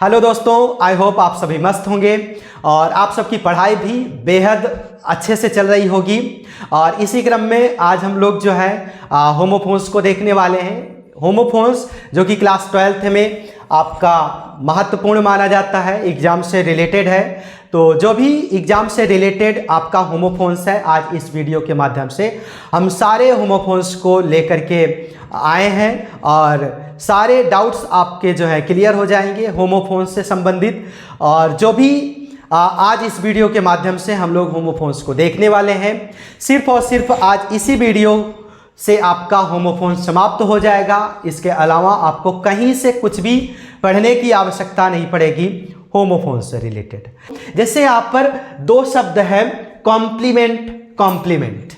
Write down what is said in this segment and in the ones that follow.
Hello दोस्तों, I hope आप सभी मस्त होंगे और आप सबकी पढ़ाई भी बेहद अच्छे से चल रही होगी। और इसी क्रम में आज हम लोग जो है होमोफोन्स को देखने वाले हैं। होमोफोन्स जो कि क्लास 12th में आपका महत्वपूर्ण माना जाता है, एग्जाम से रिलेटेड है। तो जो भी एग्जाम से रिलेटेड आपका होमोफोन्स है, आज इस वीडियो के माध्यम से हम सारे होमोफोन्स को लेकर के आए हैं और सारे डाउट्स आपके जो है क्लियर हो जाएंगे होमोफोन्स से संबंधित। और जो भी आज इस वीडियो के माध्यम से हम लोग होमोफोन्स को देखने वाले हैं, सिर्फ और सिर्फ आज इसी वीडियो से आपका होमोफोन समाप्त हो जाएगा। इसके अलावा आपको कहीं से कुछ भी पढ़ने की आवश्यकता नहीं पड़ेगी होमोफोन से रिलेटेड। जैसे यहाँ पर दो शब्द है, कॉम्प्लीमेंट कॉम्प्लीमेंट,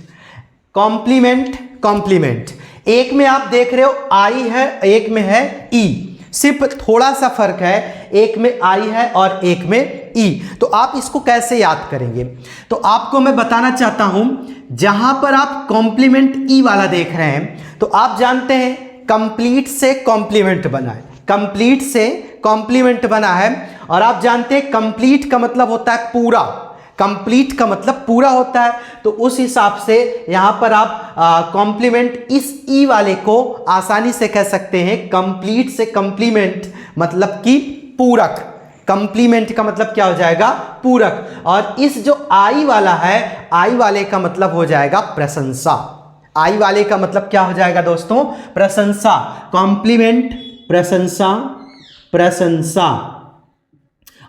कॉम्प्लीमेंट कॉम्प्लीमेंट। एक में आप देख रहे हो आई है, एक में है ई, सिर्फ थोड़ा सा फर्क है, एक में आई है और एक में ई। तो आप इसको कैसे याद करेंगे? तो आपको मैं बताना चाहता हूं, जहां पर आप कॉम्प्लीमेंट ई वाला देख रहे हैं, तो आप जानते हैं कंप्लीट से कॉम्प्लीमेंट बना है, कंप्लीट से कॉम्प्लीमेंट बना है। और आप जानते हैं कंप्लीट का मतलब होता है पूरा, कंप्लीट का मतलब पूरा होता है। तो उस हिसाब से यहां पर आप कॉम्प्लीमेंट इस ई वाले को आसानी से कह सकते हैं कंप्लीट से कंप्लीमेंट मतलब कि पूरक। कंप्लीमेंट का मतलब क्या हो जाएगा? पूरक। और इस जो आई वाला है, आई वाले का मतलब हो जाएगा प्रशंसा। आई वाले का मतलब क्या हो जाएगा दोस्तों? प्रशंसा। कॉम्प्लीमेंट प्रशंसा, प्रशंसा।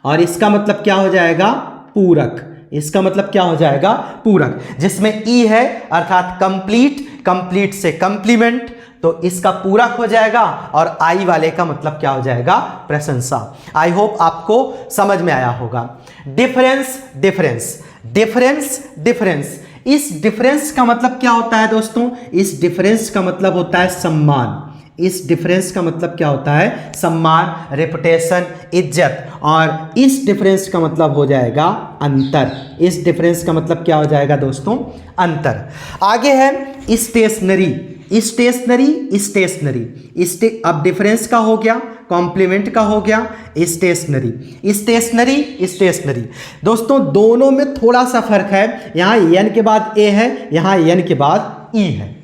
और इसका मतलब क्या हो जाएगा? पूरक। इसका मतलब क्या हो जाएगा? पूरक। जिसमें ई है अर्थात कंप्लीट, कंप्लीट से कंप्लीमेंट, तो इसका पूरक हो जाएगा। और आई वाले का मतलब क्या हो जाएगा? प्रशंसा। आई होप आपको समझ में आया होगा। Difference difference, difference difference. इस डिफरेंस का मतलब क्या होता है दोस्तों? इस डिफरेंस का मतलब होता है सम्मान। इस डिफरेंस का मतलब क्या होता है? सम्मान, रेपुटेशन, इज्जत। और इस डिफरेंस का मतलब हो जाएगा अंतर। इस डिफरेंस का मतलब क्या हो जाएगा दोस्तों? अंतर। आगे है स्टेशनरी, स्टेशनरी स्टेशनरी। अब डिफरेंस का हो गया, कॉम्प्लीमेंट का हो गया, स्टेशनरी स्टेशनरी स्टेशनरी। दोस्तों दोनों में थोड़ा सा फर्क है। यहाँ एन के बाद ए है, यहाँ एन के बाद ई है।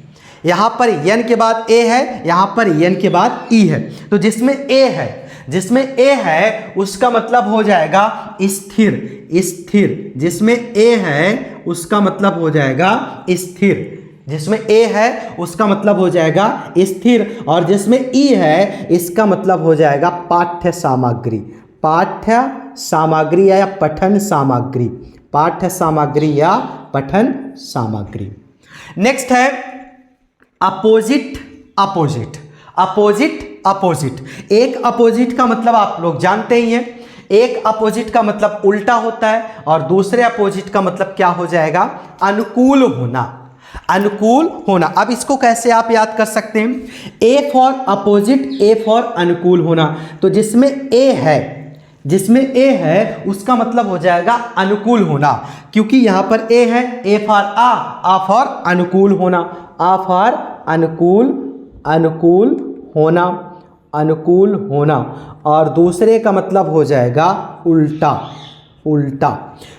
यहाँ पर एन के बाद ए है, यहाँ पर एन के बाद ई है। तो जिसमें ए है, जिसमें ए है उसका मतलब हो जाएगा स्थिर, स्थिर। जिसमें ए है उसका मतलब हो जाएगा स्थिर, जिसमें ए है उसका मतलब हो जाएगा स्थिर। और जिसमें ई है इसका मतलब हो जाएगा पाठ्य सामग्री, पाठ्य सामग्री या पठन सामग्री, पाठ्य सामग्री या पठन सामग्री। नेक्स्ट है अपोजिट अपोजिट, अपोजिट अपोजिट। एक अपोजिट का मतलब आप लोग जानते ही हैं, एक अपोजिट का मतलब उल्टा होता है और दूसरे अपोजिट का मतलब क्या हो जाएगा? अनुकूल होना, अनुकूल होना। अब इसको कैसे आप याद कर सकते हैं? A for opposite, A for अनुकूल होना। तो जिसमें ए है, जिसमें ए है उसका मतलब हो जाएगा अनुकूल होना, क्योंकि यहां पर ए है, ए फॉर आ फॉर अनुकूल होना, आ फॉर अनुकूल, अनुकूल होना, अनुकूल होना। और दूसरे का मतलब हो जाएगा उल्टा, उल्टा।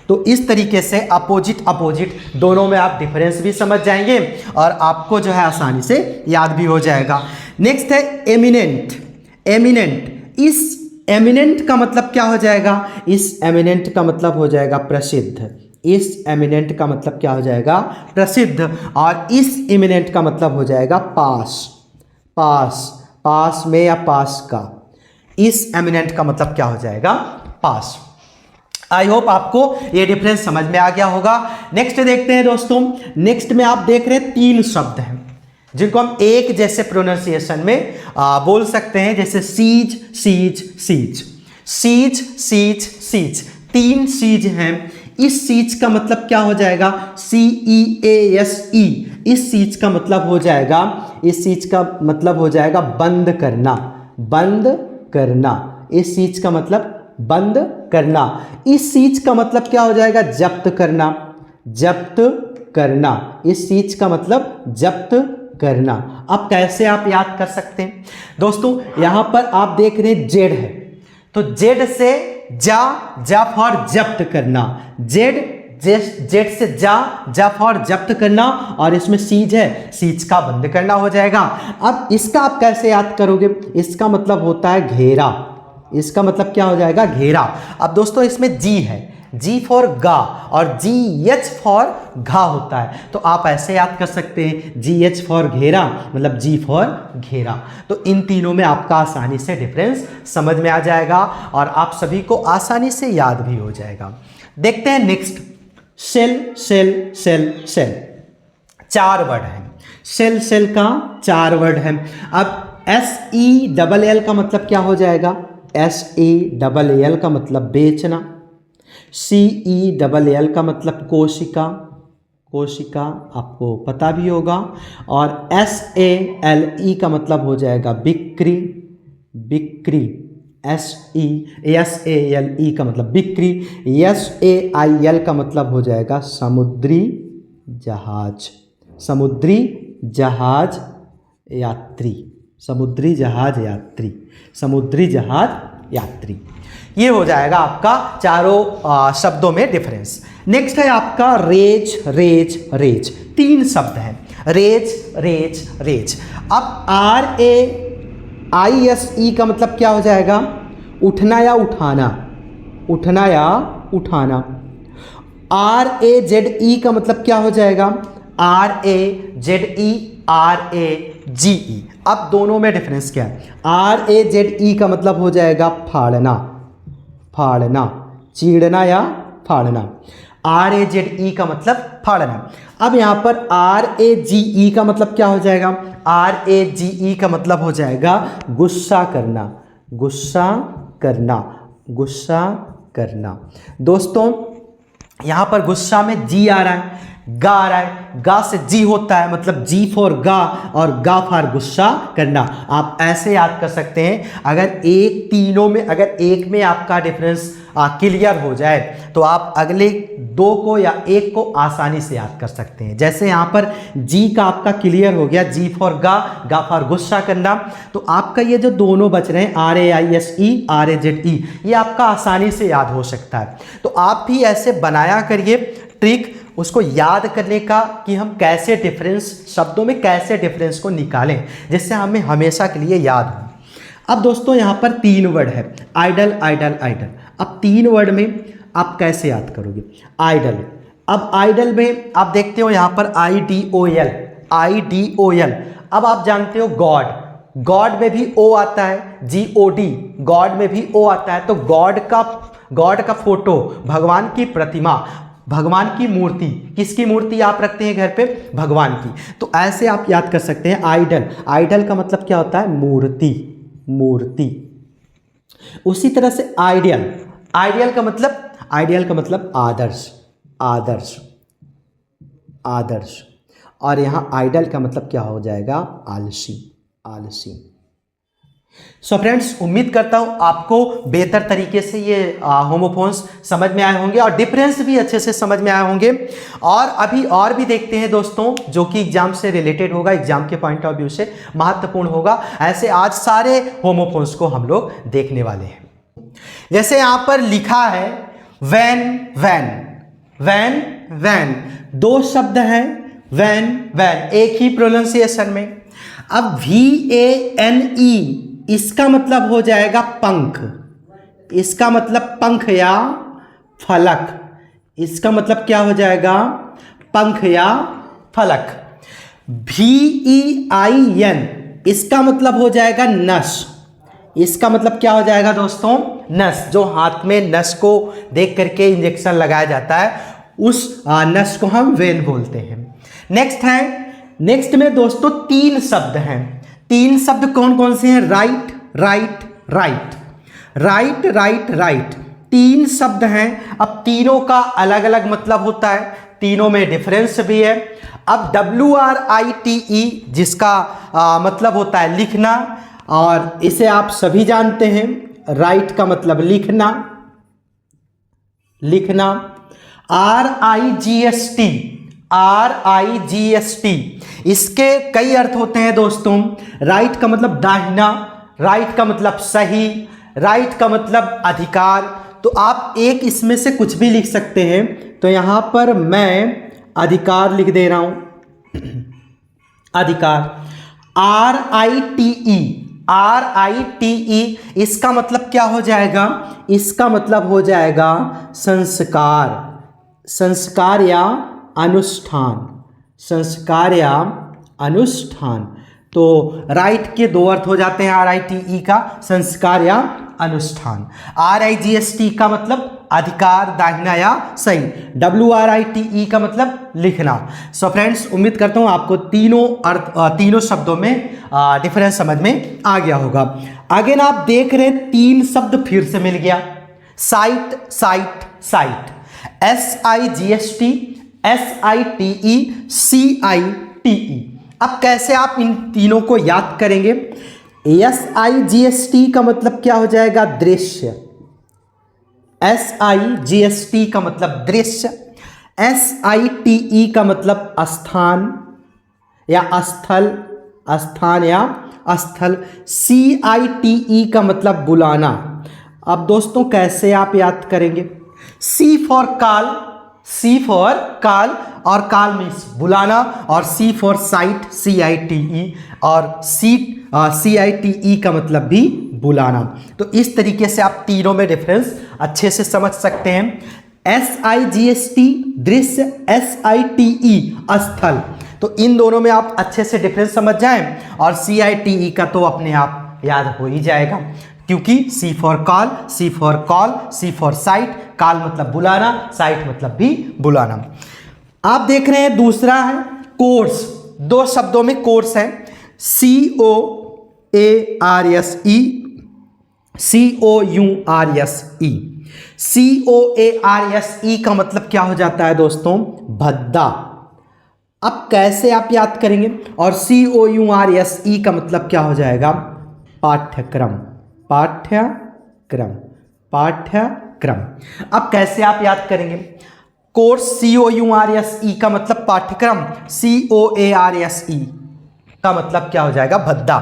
तो इस तरीके से अपोजिट अपोजिट दोनों में आप डिफरेंस भी समझ जाएंगे और आपको जो है आसानी से याद भी हो जाएगा। नेक्स्ट है एमिनेंट, एमिनेंट। इस एमिनेंट का मतलब क्या हो जाएगा? इस एमिनेंट का मतलब हो जाएगा प्रसिद्ध, इस एमिनेंट का मतलब क्या हो जाएगा? प्रसिद्ध। और इस एमिनेंट का मतलब हो जाएगा पास, पास, पास में या पास का। इस एमिनेंट का मतलब क्या हो जाएगा? पास। आई होप आपको ये डिफरेंस समझ में आ गया होगा। नेक्स्ट देखते हैं दोस्तों। नेक्स्ट में आप देख रहे हैं तीन शब्द हैं जिनको हम एक जैसे प्रोनाउंसिएशन में बोल सकते हैं, जैसे sees, seize, seize, seize, seize, seize. तीन सीज हैं। इस सीज का मतलब क्या हो जाएगा? CEASE। इस सीज का मतलब हो जाएगा, इस सीज का मतलब हो जाएगा बंद करना, बंद करना। इस सीज का मतलब बंद करना। इस सीज का मतलब क्या हो जाएगा? जब्त करना, जब्त करना। इस सीज का मतलब जब्त करना। अब कैसे आप याद कर सकते हैं दोस्तों? यहां पर आप देख रहे हैं जेड है, तो जेड से जा फॉर जब्त करना, जेड से जा फॉर जब्त करना, और इसमें सीज है, सीज का बंद करना हो जाएगा। अब इसका आप कैसे याद करोगे? इसका मतलब होता है घेरा, इसका मतलब क्या हो जाएगा? घेरा। अब दोस्तों इसमें जी है, जी फॉर गा और जी एच फॉर घा होता है, तो आप ऐसे याद कर सकते हैं, जी एच फॉर घेरा मतलब जी फॉर घेरा। तो इन तीनों में आपका आसानी से डिफरेंस समझ में आ जाएगा और आप सभी को आसानी से याद भी हो जाएगा। देखते हैं next, sale cell cell sell, 4 word है। सेल सेल का 4 वर्ड है। अब SELL का मतलब क्या हो जाएगा? SELL का मतलब बेचना, CELL का मतलब कोशिका, कोशिका आपको पता भी होगा, और SALE का मतलब हो जाएगा बिक्री, बिक्री, SALE का मतलब बिक्री, SAIL का मतलब हो जाएगा समुद्री जहाज, समुद्री जहाज यात्री, समुद्री जहाज यात्री, समुद्री जहाज यात्री। ये हो जाएगा आपका चारों शब्दों में डिफरेंस। नेक्स्ट है आपका रेज रेज रेज, 3 शब्द हैं, रेज रेज रेज। अब RAISE का मतलब क्या हो जाएगा? उठना या उठाना, उठना या उठाना। RAZE का मतलब क्या हो जाएगा? RAZE। अब दोनों में डिफरेंस क्या है? RAZE का मतलब हो जाएगा फाड़ना, फाड़ना, चीड़ना या फाड़ना। RAZE का मतलब फाड़ना। अब यहाँ पर RAGE का मतलब क्या हो जाएगा? RAGE का मतलब हो जाएगा गुस्सा करना, गुस्सा करना, गुस्सा करना। दोस्तों यहाँ पर गुस्सा में जी आ रहा है, गा आ रहा है, गा से जी होता है, मतलब जी फॉर गा और गा फॉर गुस्सा करना। आप ऐसे याद कर सकते हैं। अगर एक तीनों में अगर एक में आपका डिफरेंस क्लियर हो जाए तो आप अगले 2 को या 1 को आसानी से याद कर सकते हैं। जैसे यहाँ पर जी का आपका क्लियर हो गया, जी फॉर गा फॉर गुस्सा करना, तो आपका ये जो दोनों बच रहे हैं RAISE RAZE, ये आपका आसानी से याद हो सकता है। तो आप भी ऐसे बनाया करिए ट्रिक उसको याद करने का कि हम कैसे डिफरेंस शब्दों में कैसे डिफरेंस को निकालें, जिससे हमें हमेशा के लिए याद हो। अब दोस्तों यहाँ पर 3 वर्ड है, आइडल आइडल आइडल। अब 3 वर्ड में आप कैसे याद करोगे? आइडल। अब आइडल में आप देखते हो यहाँ पर IDOL, IDOL। अब आप जानते हो गॉड, गॉड में भी ओ आता है, GOD, गॉड में भी ओ आता है। तो गॉड का फोटो, भगवान की प्रतिमा, भगवान की मूर्ति, किसकी मूर्ति आप रखते हैं घर पे? भगवान की। तो ऐसे आप याद कर सकते हैं आइडल। आइडल का मतलब क्या होता है? मूर्ति, मूर्ति। उसी तरह से आइडियल, आइडियल का मतलब आदर्श, आदर्श, आदर्श। और यहाँ आइडल का मतलब क्या हो जाएगा? आलसी, आलसी। सो फ्रेंड्स, उम्मीद करता हूँ आपको बेहतर तरीके से ये होमोफोन्स समझ में आए होंगे और डिफरेंस भी अच्छे से समझ में आए होंगे। और अभी और भी देखते हैं दोस्तों, जो कि एग्जाम से रिलेटेड होगा, एग्जाम के पॉइंट ऑफ व्यू से महत्वपूर्ण होगा। ऐसे आज सारे होमोफोन्स को हम लोग देखने वाले हैं। जैसे यहाँ पर लिखा है वैन वैन, वैन वैन, 2 शब्द हैं, वैन वैन, एक ही प्रोनाउंसिएशन में। अब VANE इसका मतलब हो जाएगा पंख, इसका मतलब पंख या फलक, इसका मतलब क्या हो जाएगा? पंख या फलक। VEIN इसका मतलब हो जाएगा नस, इसका मतलब क्या हो जाएगा दोस्तों? नस। जो हाथ में नस को देख करके इंजेक्शन लगाया जाता है, उस नस को हम वेन बोलते हैं। नेक्स्ट में दोस्तों 3 शब्द हैं। 3 शब्द कौन कौन से हैं? Right right right, right right right, 3 शब्द हैं। अब तीनों का अलग अलग मतलब होता है, तीनों में डिफरेंस भी है। अब WRITE जिसका मतलब होता है लिखना, और इसे आप सभी जानते हैं। राइट का मतलब लिखना, लिखना। RIGST इसके कई अर्थ होते हैं दोस्तों। राइट का मतलब दाहिना, राइट का मतलब सही, राइट का मतलब अधिकार, तो आप एक इसमें से कुछ भी लिख सकते हैं। तो यहाँ पर मैं अधिकार लिख दे रहा हूँ, अधिकार। RITE, इसका मतलब क्या हो जाएगा? इसका मतलब हो जाएगा संस्कार, संस्कार या अनुष्ठान, संस्कार या अनुष्ठान। तो राइट के दो अर्थ हो जाते हैं RITE का, संस्कार या अनुष्ठान। RIGST का मतलब अधिकार, दाहिना या सही। WRITE का मतलब लिखना। सो फ्रेंड्स, उम्मीद करता हूं आपको तीनों शब्दों में डिफरेंस समझ में आ गया होगा। आगे ना आप देख रहे हैं 3 शब्द फिर से मिल गया, site, site, site. SIGST, SITE, CITE। अब कैसे आप इन तीनों को याद करेंगे? SIGST का मतलब क्या हो जाएगा? दृश्य। SIGST का मतलब दृश्य। SITE का मतलब स्थान या स्थल, स्थान या स्थल। CITE का मतलब बुलाना। अब दोस्तों कैसे आप याद करेंगे? C for call, C for call, और कॉल मीन्स बुलाना, और C फॉर साइट, CITE, और CITE का मतलब भी बुलाना। तो इस तरीके से आप तीनों में डिफरेंस अच्छे से समझ सकते हैं। SIGST दृश्य, SITE स्थल, तो इन दोनों में आप अच्छे से डिफरेंस समझ जाएं, और CITE का तो अपने आप याद हो ही जाएगा, क्योंकि C for call, C for call, C for site, call मतलब बुलाना, साइट मतलब भी बुलाना। आप देख रहे हैं दूसरा है कोर्स, 2 शब्दों में कोर्स है, COARSE, COURSE। COARSE का मतलब क्या हो जाता है दोस्तों? भद्दा। अब कैसे आप याद करेंगे? और COURSE का मतलब क्या हो जाएगा? पाठ्यक्रम, पाठ्यक्रम, पाठ्यक्रम। अब कैसे आप याद करेंगे? कोर्स COURSE का मतलब पाठ्यक्रम, COARSE का मतलब क्या हो जाएगा? भद्दा।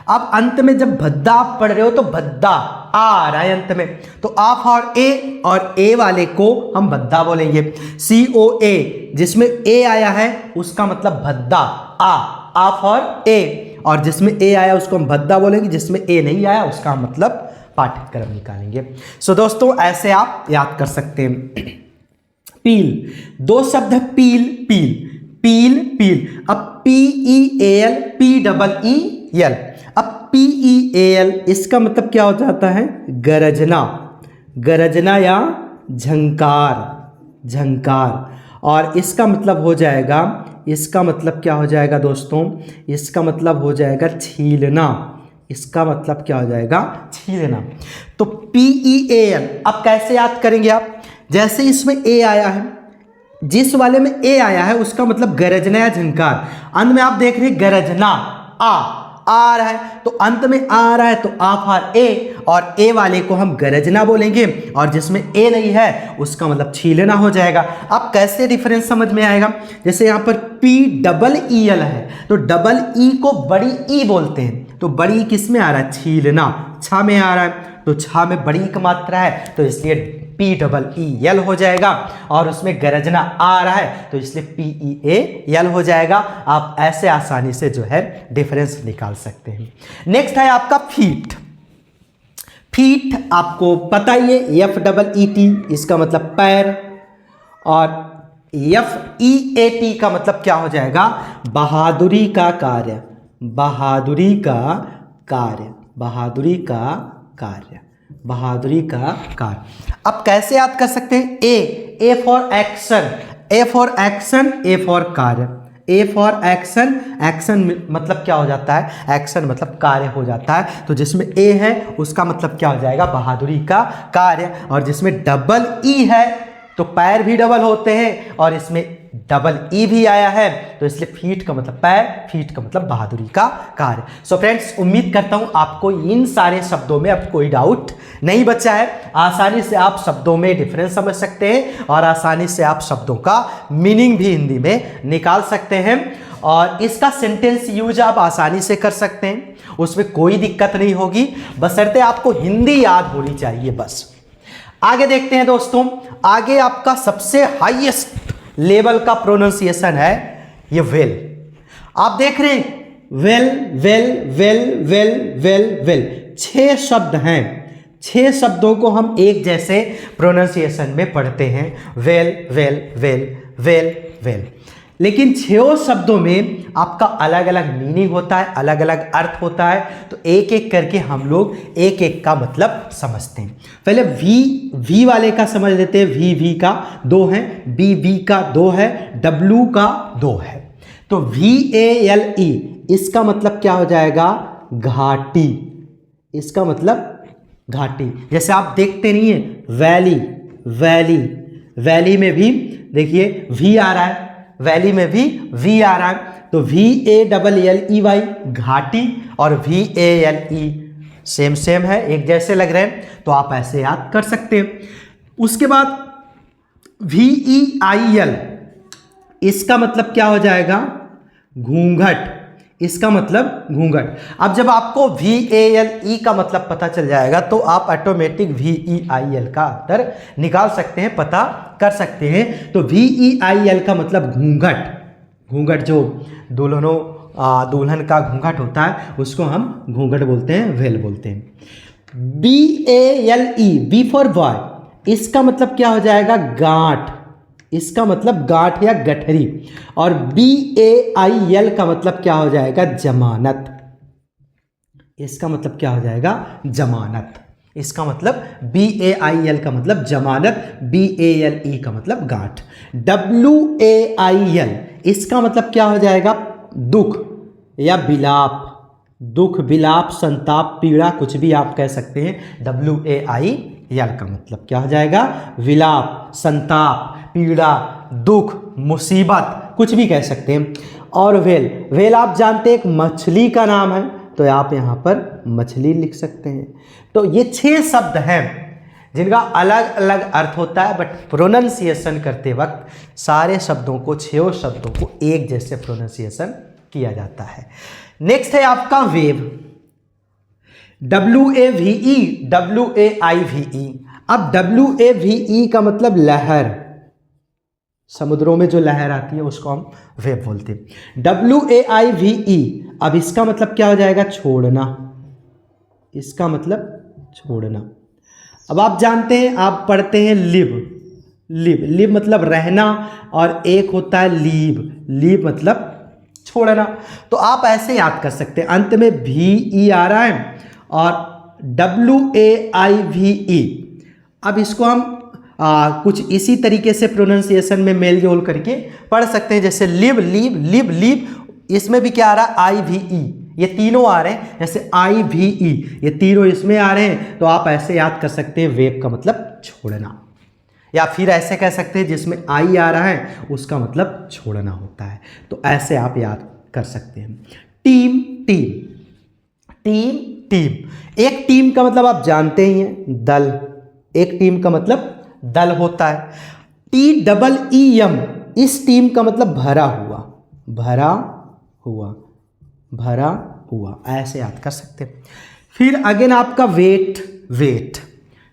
अब अंत में जब भद्दा आप पढ़ रहे हो तो भद्दा आ रहा है अंत में, तो आ फॉर ए, और ए वाले को हम भद्दा बोलेंगे। COA जिसमें ए आया है उसका मतलब भद्दा, आ फॉर ए, और जिसमें ए आया उसको हम भद्दा बोलेंगे, जिसमें ए नहीं आया उसका मतलब पाठ्यक्रम निकालेंगे। सो दोस्तों ऐसे आप याद कर सकते हैं। पील, 2 शब्द है पील, पील, पील, पील। अब PEAL, PEEL। अब PEAL इसका मतलब क्या हो जाता है? गरजना, गरजना या झंकार, झंकार। और इसका मतलब हो जाएगा, इसका मतलब क्या हो जाएगा दोस्तों? इसका मतलब हो जाएगा छीलना, इसका मतलब क्या हो जाएगा? छीलना। तो PEAL अब कैसे याद करेंगे आप? जैसे इसमें ए आया है, जिस वाले में ए आया है उसका मतलब गरजना या झंकार। अंत में आप देख रहे हैं गरजना, आ रहा है, तो अंत में आ रहा है तो आ फॉर ए, और ए वाले को हम गरजना बोलेंगे, और जिसमें ए नहीं है उसका मतलब छीलना हो जाएगा। अब कैसे डिफरेंस समझ में आएगा? जैसे यहाँ पर PEEL है, तो डबल ई को बड़ी ई बोलते हैं, तो बड़ी ई किस में आ रहा है? छीलना, छा में आ रहा है, तो छा में बड़ी की मात्रा है, तो इसलिए PEEL हो जाएगा, और उसमें गरजना आ रहा है तो इसलिए PEAL हो जाएगा। आप ऐसे आसानी से जो है डिफरेंस निकाल सकते हैं। नेक्स्ट है आपका फीट। फीट आपको पता ही है, FEET इसका मतलब पैर, और FEAT का मतलब क्या हो जाएगा? बहादुरी का कार्य, बहादुरी का कार्य, बहादुरी का कार्य, बहादुरी का कार्य। अब कैसे याद कर सकते हैं? A for action, A for action, A for कार्य, ए फॉर एक्शन, एक्शन मतलब क्या हो जाता है? एक्शन मतलब कार्य हो जाता है, तो जिसमें ए है उसका मतलब क्या हो जाएगा? बहादुरी का कार्य। और जिसमें डबल ई है तो पैर भी डबल होते हैं, और इसमें डबल ई भी आया है, तो इसलिए फीट का मतलब पैर, फीट का मतलब बहादुरी का कार्य। सो फ्रेंड्स, उम्मीद करता हूं आपको इन सारे शब्दों में अब कोई डाउट नहीं बचा है। आसानी से आप शब्दों में डिफरेंस समझ सकते हैं और आसानी से आप शब्दों का मीनिंग भी हिंदी में निकाल सकते हैं और इसका सेंटेंस यूज आप आसानी से कर सकते हैं, उसमें कोई दिक्कत नहीं होगी, बशर्ते आपको हिंदी याद होनी चाहिए बस। आगे देखते हैं दोस्तों, आगे आपका सबसे हाईएस्ट लेवल का प्रोनाउंसिएशन है ये वेल। आप देख रहे हैं well well well well well well, 6 शब्द हैं, 6 शब्दों को हम एक जैसे प्रोनाउंसिएशन में पढ़ते हैं, well well well well well. लेकिन 6 शब्दों में आपका अलग अलग मीनिंग होता है, अलग अलग अर्थ होता है, तो एक एक करके हम लोग एक एक का मतलब समझते हैं। पहले वी वाले का समझ लेते हैं। वी का 2 है, बी का 2 है, डब्ल्यू का 2 है। तो VALE इसका मतलब क्या हो जाएगा? घाटी। इसका मतलब घाटी। जैसे आप देखते नहीं है वैली, वैली, वैली में भी देखिए वी आ रहा है, वैली में भी वी आ रहा है, तो VALLEY घाटी और VALE सेम सेम है, एक जैसे लग रहे हैं, तो आप ऐसे याद कर सकते हैं। उसके बाद VEIL इसका मतलब क्या हो जाएगा? घूंघट। इसका मतलब घूंघट। अब जब आपको VALE का मतलब पता चल जाएगा तो आप ऑटोमेटिक VEIL का उत्तर निकाल सकते हैं, पता कर सकते हैं। तो VEIL का मतलब घूंघट। घूंघट जो दुल्हन का घूंघट होता है उसको हम घूंघट बोलते हैं, वेल बोलते हैं। BALE बी फॉर बॉय, इसका मतलब क्या हो जाएगा? गांठ। इसका मतलब गांठ या गठरी। और BAIL का मतलब क्या हो जाएगा? जमानत। इसका मतलब क्या हो जाएगा? जमानत। इसका मतलब BAIL का मतलब जमानत, BALE का मतलब गांठ। WAIL इसका मतलब क्या हो जाएगा? दुख या विलाप। दुख, विलाप, संताप, पीड़ा, कुछ भी आप कह सकते हैं। WAIL का मतलब क्या हो जाएगा? विलाप, संताप, पीड़ा, दुख, मुसीबत, कुछ भी कह सकते हैं। और वेल, वेल आप जानते हैं एक मछली का नाम है, तो आप यहाँ पर मछली लिख सकते हैं। तो ये 6 शब्द हैं जिनका अलग अलग अर्थ होता है, बट प्रोनाउंसिएशन करते वक्त सारे शब्दों को, 6 शब्दों को एक जैसे प्रोनाउंसिएशन किया जाता है। नेक्स्ट है आपका वेव। WAVE, WAIVE। अब WAVE का मतलब लहर, समुद्रों में जो लहर आती है उसको हम वेव बोलते हैं। WAIVE, अब इसका मतलब क्या हो जाएगा? छोड़ना। इसका मतलब छोड़ना। अब आप जानते हैं, आप पढ़ते हैं लिव। लिव, लिव मतलब रहना, और एक होता है लीव। लीव मतलब छोड़ना। तो आप ऐसे याद कर सकते हैं, अंत में VE आ रहा है और WAIVE। अब इसको हम कुछ इसी तरीके से प्रोनाउंसिएशन में मेल जोल करके पढ़ सकते हैं, जैसे लिव, लीव, लिव, लीव। इसमें भी क्या आ रहा है? IVE, ये तीनों आ रहे हैं। जैसे IVE, ये तीनों इसमें आ रहे हैं, तो आप ऐसे याद कर सकते हैं वेव का मतलब छोड़ना। या फिर ऐसे कह सकते हैं जिसमें I आ रहा है उसका मतलब छोड़ना होता है, तो ऐसे आप याद कर सकते हैं। Team, team, team, team. एक टीम का मतलब आप जानते ही हैं, दल। एक टीम का मतलब दल होता है। TEEM, इस टीम का मतलब भरा हुआ, भरा हुआ, भरा हुआ, ऐसे याद कर सकते हैं। फिर अगेन आपका weight, wait.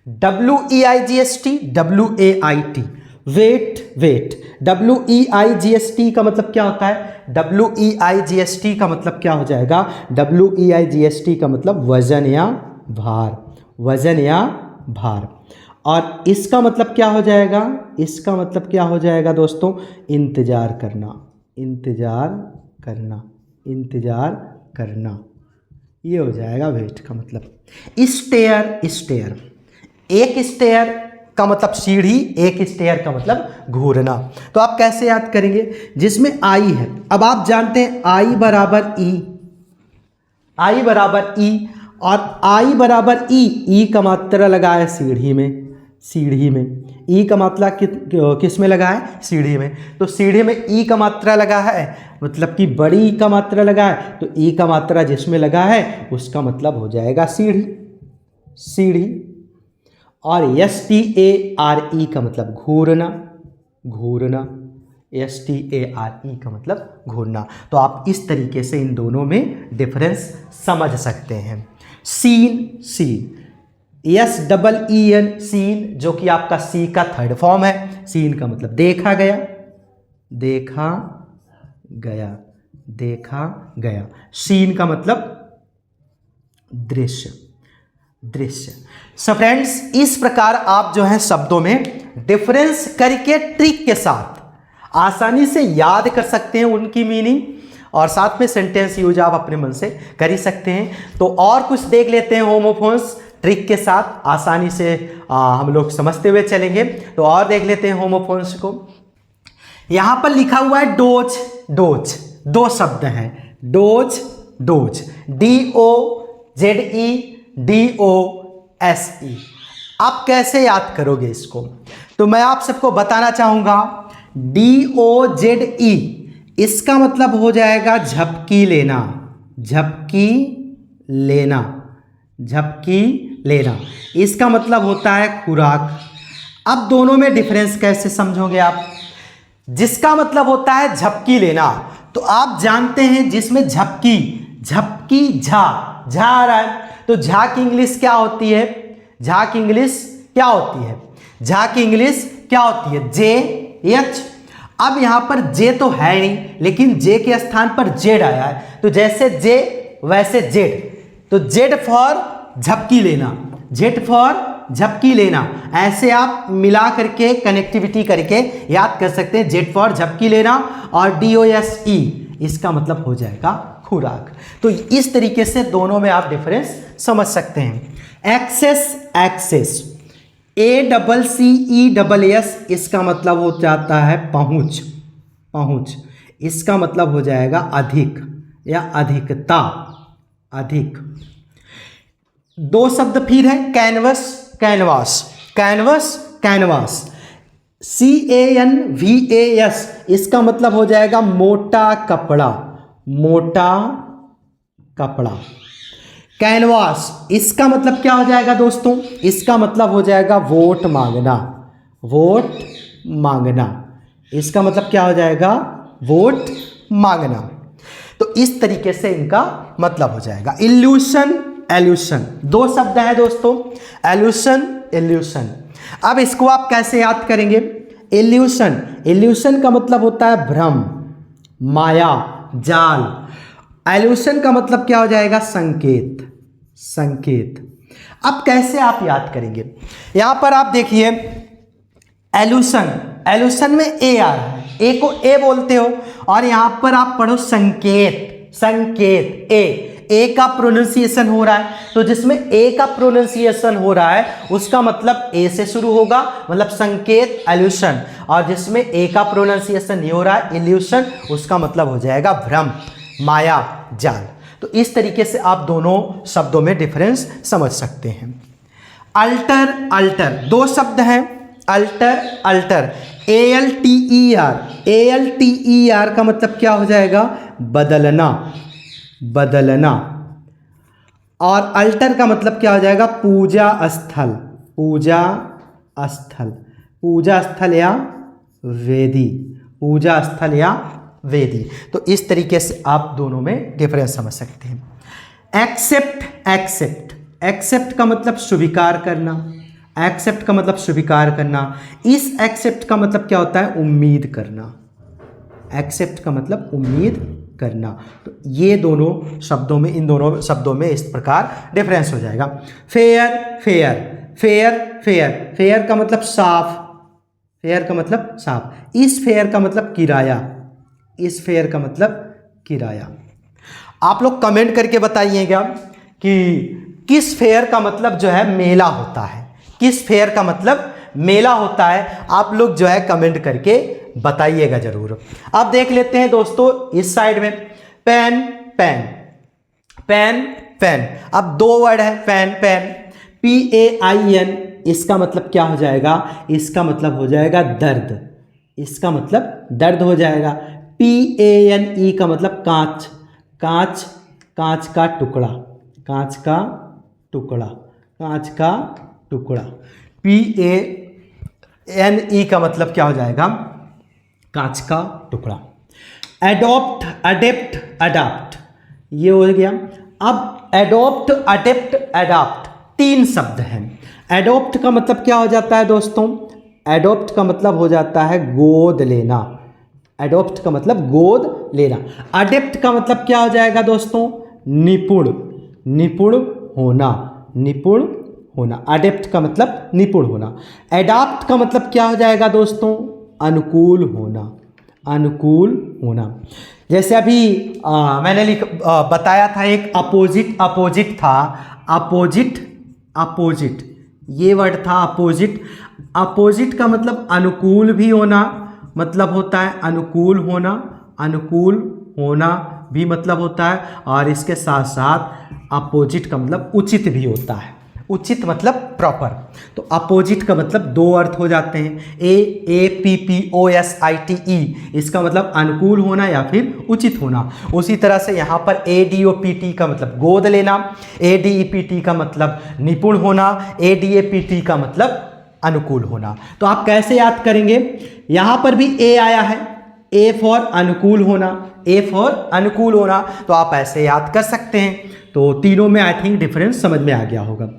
WEIGST, WAIT, weight, wait. WEIGST का मतलब क्या होता है? WEIGST का मतलब क्या हो जाएगा? WEIGST का मतलब वजन या भार, वजन या भार। और इसका मतलब क्या हो जाएगा? इसका मतलब क्या हो जाएगा दोस्तों? इंतजार करना, इंतजार करना, इंतजार करना, ये हो जाएगा वेट का मतलब। Stair, stair. एक स्टेयर का मतलब सीढ़ी, एक स्टेयर का मतलब घूरना। तो आप कैसे याद करेंगे? जिसमें आई है, अब आप जानते हैं आई बराबर ई, आई बराबर ई, और आई बराबर ई, ई का मात्रा लगा है सीढ़ी में, सीढ़ी में। ई का मात्रा किस में लगा है? सीढ़ी में। तो सीढ़ी में ई का मात्रा लगा है, मतलब कि बड़ी ई का मात्रा लगा है, तो ई का मात्रा जिसमें लगा है उसका मतलब हो जाएगा सीढ़ी, सीढ़ी। और STARE का मतलब घूरना, घूरना, STARE का मतलब घूरना। तो आप इस तरीके से इन दोनों में डिफरेंस समझ सकते हैं। सीन, सीन, SEEN, सीन, जो कि आपका सी का थर्ड फॉर्म है। सीन का मतलब देखा गया, देखा गया, देखा गया। सीन का मतलब दृश्य, दृश्य। सो फ्रेंड्स, इस प्रकार आप जो है शब्दों में डिफरेंस करके ट्रिक के साथ आसानी से याद कर सकते हैं उनकी मीनिंग, और साथ में सेंटेंस यूज आप अपने मन से कर ही सकते हैं। तो और कुछ देख लेते हैं होमोफोन्स ट्रिक के साथ, आसानी से हम लोग समझते हुए चलेंगे। तो और देख लेते हैं होमोफोन्स को। यहां पर लिखा हुआ है डोज, डोज, दो शब्द हैं, डोज, डोज, DOZE, DOSE। आप कैसे याद करोगे इसको? तो मैं आप सबको बताना चाहूंगा, DOZE इसका मतलब हो जाएगा झपकी लेना, झपकी लेना, झपकी लेना। इसका मतलब होता है खुराक। अब दोनों में डिफरेंस कैसे समझोगे आप? जिसका मतलब होता है झपकी लेना, तो आप जानते हैं जिसमें झपकी, झपकी, झा, झा आ रहा है, तो झा की इंग्लिश क्या होती है? झा की इंग्लिश क्या होती है? झा की इंग्लिश क्या होती है? JH। अब यहां पर जे तो है नहीं, लेकिन जे के स्थान पर जेड आया है, तो जैसे जे वैसे जेड, तो जेड फॉर झपकी लेना, जेड फॉर झपकी लेना। ऐसे आप मिला करके कनेक्टिविटी करके याद कर सकते हैं, जेड फॉर झपकी लेना, और DOSE इसका मतलब हो जाएगा खुराक। तो इस तरीके से दोनों में आप डिफरेंस समझ सकते हैं। एक्सेस, एक्सेस, ACCESS इसका मतलब हो जाता है पहुंच, पहुंच। इसका मतलब हो जाएगा अधिक या अधिकता, अधिक। दो शब्द फिर है, canvas, canvas, canvas, canvas, CANVAS इसका मतलब हो जाएगा मोटा कपड़ा, मोटा कपड़ा। कैनवास इसका मतलब क्या हो जाएगा दोस्तों? इसका मतलब हो जाएगा वोट मांगना, वोट मांगना। इसका मतलब क्या हो जाएगा? वोट मांगना। तो इस तरीके से इनका मतलब हो जाएगा। इल्यूशन, एल्यूशन, दो शब्द हैं दोस्तों, एल्यूशन, इल्यूशन। अब इसको आप कैसे याद करेंगे? इल्यूशन, इल्यूशन का मतलब होता है भ्रम, माया, जाल। एल्यूशन का मतलब क्या हो जाएगा? संकेत, संकेत। अब कैसे आप याद करेंगे? यहां पर आप देखिए, एल्यूशन, एल्यूशन में ए आ रहा है, ए को ए बोलते हो, और यहां पर आप पढ़ो संकेत, संकेत, ए का प्रोनाउंसिएशन हो रहा है, तो जिसमें ए का प्रोनाउंसिएशन हो रहा है उसका मतलब ए से शुरू होगा, मतलब संकेत, एल्यूशन। और जिसमें ए का प्रोनाउंसिएशन नहीं हो रहा है, इल्यूशन, उसका मतलब हो जाएगा भ्रम, माया, जाल। तो इस तरीके से आप दोनों शब्दों में डिफरेंस समझ सकते हैं। अल्टर, अल्टर, दो शब्द हैं, अल्टर, अल्टर, ALTER, ALTER का मतलब क्या हो जाएगा? बदलना, बदलना। और अल्टर का मतलब क्या हो जाएगा? पूजा स्थल, पूजा स्थल, पूजा स्थल या वेदी, पूजा स्थल या वेदी। तो इस तरीके से आप दोनों में डिफरेंस समझ सकते हैं। एक्सेप्ट, एक्सेप्ट, एक्सेप्ट का मतलब स्वीकार करना, एक्सेप्ट का मतलब स्वीकार करना। इस एक्सेप्ट का मतलब क्या होता है? उम्मीद करना, एक्सेप्ट का मतलब उम्मीद करना। तो ये दोनों शब्दों में, इन दोनों शब्दों में इस प्रकार डिफरेंस हो जाएगा। Fair, fair, fair, fair, fair का मतलब साफ, फेयर का मतलब साफ। इस फेयर का मतलब किराया, इस फेयर का मतलब किराया। आप लोग कमेंट करके बताइएगा कि किस फेयर का मतलब जो है मेला होता है, किस फेयर का मतलब मेला होता है। आप लोग जो है कमेंट करके बताइएगा जरूर। अब देख लेते हैं दोस्तों इस साइड में, पेन, पेन, पेन, पेन। अब दो वर्ड है पेन, पेन, PAIN, इसका मतलब क्या हो जाएगा, इसका मतलब हो जाएगा दर्द, इसका मतलब दर्द हो जाएगा। PANE का मतलब कांच, कांच, कांच का टुकड़ा, कांच का टुकड़ा, कांच का टुकड़ा। PANE का मतलब क्या हो जाएगा, कांच का टुकड़ा। एडॉप्ट, अडेप्ट, अडाप्ट, ये हो गया। अब एडॉप्ट, अडेप्ट, अडाप्ट 3 शब्द हैं। एडॉप्ट का मतलब क्या हो जाता है दोस्तों, एडॉप्ट का मतलब हो जाता है गोद लेना, एडॉप्ट का मतलब गोद लेना। अडेप्ट का मतलब क्या हो जाएगा दोस्तों, निपुण, निपुण होना, निपुण होना। अडेप्ट का मतलब निपुण होना। एडाप्ट का मतलब क्या हो जाएगा दोस्तों, अनुकूल होना, अनुकूल होना। जैसे अभी मैंने बताया था एक अपोजिट, अपोजिट था, अपोजिट, अपोजिट, ये वर्ड था अपोजिट। अपोजिट का मतलब अनुकूल भी होना, मतलब होता है अनुकूल होना, अनुकूल होना भी मतलब होता है, और इसके साथ साथ अपोजिट का मतलब उचित भी होता है, उचित मतलब प्रॉपर। तो अपोजिट का मतलब 2 अर्थ हो जाते हैं, AAPPOSITE, इसका मतलब अनुकूल होना या फिर उचित होना। उसी तरह से यहाँ पर ADOPT का मतलब गोद लेना, ADEPT का मतलब निपुण होना, ADAPT का मतलब अनुकूल होना। तो आप कैसे याद करेंगे, यहाँ पर भी A आया है, A फॉर अनुकूल होना, A फॉर अनुकूल होना, तो आप ऐसे याद कर सकते हैं। तो तीनों में आई थिंक डिफरेंस समझ में आ गया होगा।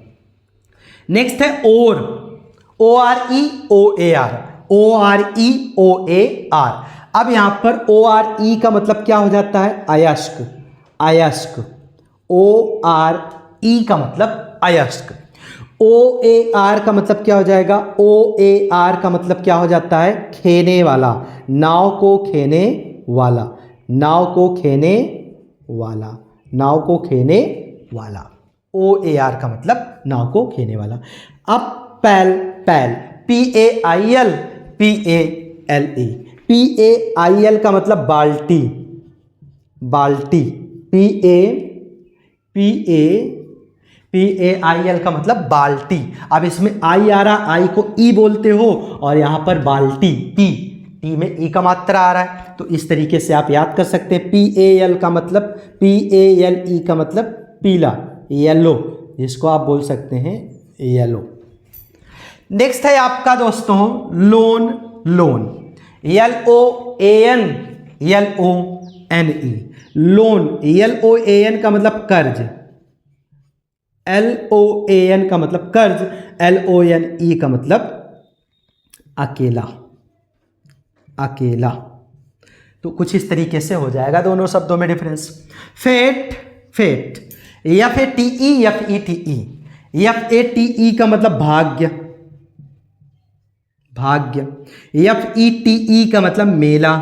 नेक्स्ट है ओर, OREOAR, OREOAR। अब यहां पर ORE का मतलब क्या हो जाता है, अयस्क, अयस्क, ORE का मतलब अयस्क। OAR का मतलब क्या हो जाएगा, OAR का मतलब क्या हो जाता है, खेने वाला, नाव को खेने वाला, नाव को खेने वाला, नाव को खेने वाला। OAR का मतलब नाव को खेने वाला। अब पैल, पैल, PAIL, PALE, PAIL का मतलब बाल्टी, बाल्टी, PAIL का मतलब बाल्टी। अब इसमें आई आ रहा, आई को ई बोलते हो, और यहाँ पर बाल्टी, टी में ई का मात्रा आ रहा है, तो इस तरीके से आप याद कर सकते हैं। PAL का मतलब, PALE का मतलब पीला, येलो, जिसको आप बोल सकते हैं येलो। नेक्स्ट है आपका दोस्तों loan, loan, LOAN, LONE, loan. LOAN का मतलब कर्ज, LOAN का मतलब कर्ज, LONE का मतलब अकेला, अकेला। तो कुछ इस तरीके से हो जाएगा दोनों शब्दों में difference. Fate, fete, FATE, FETE, FATE का मतलब भाग्य, भाग्य, FETE का मतलब मेला।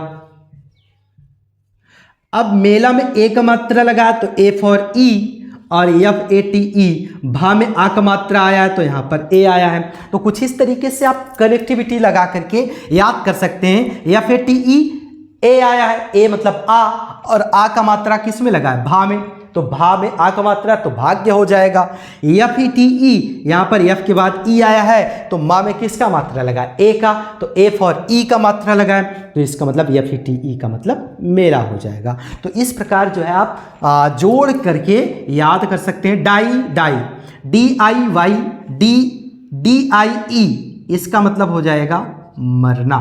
अब मेला में ए का मात्रा लगा तो A फॉर E, और FATE भा में आ का मात्रा आया है तो यहाँ पर A आया है। तो कुछ इस तरीके से आप कनेक्टिविटी लगा करके याद कर सकते हैं। FATE A आया है, A मतलब आ, और आ का मात्रा किस में लगा है, भा में, तो भा में आ का मात्रा तो भाग्य हो जाएगा। FETE यहाँ पर F के बाद E आया है तो मा में किसका मात्रा लगा है, A का, तो A फॉर E का मात्रा लगा है, तो इसका मतलब FETE का मतलब मेरा हो जाएगा। तो इस प्रकार जो है आप जोड़ करके याद कर सकते हैं। डाई, डाई, DIY, DIE, इसका मतलब हो जाएगा मरना,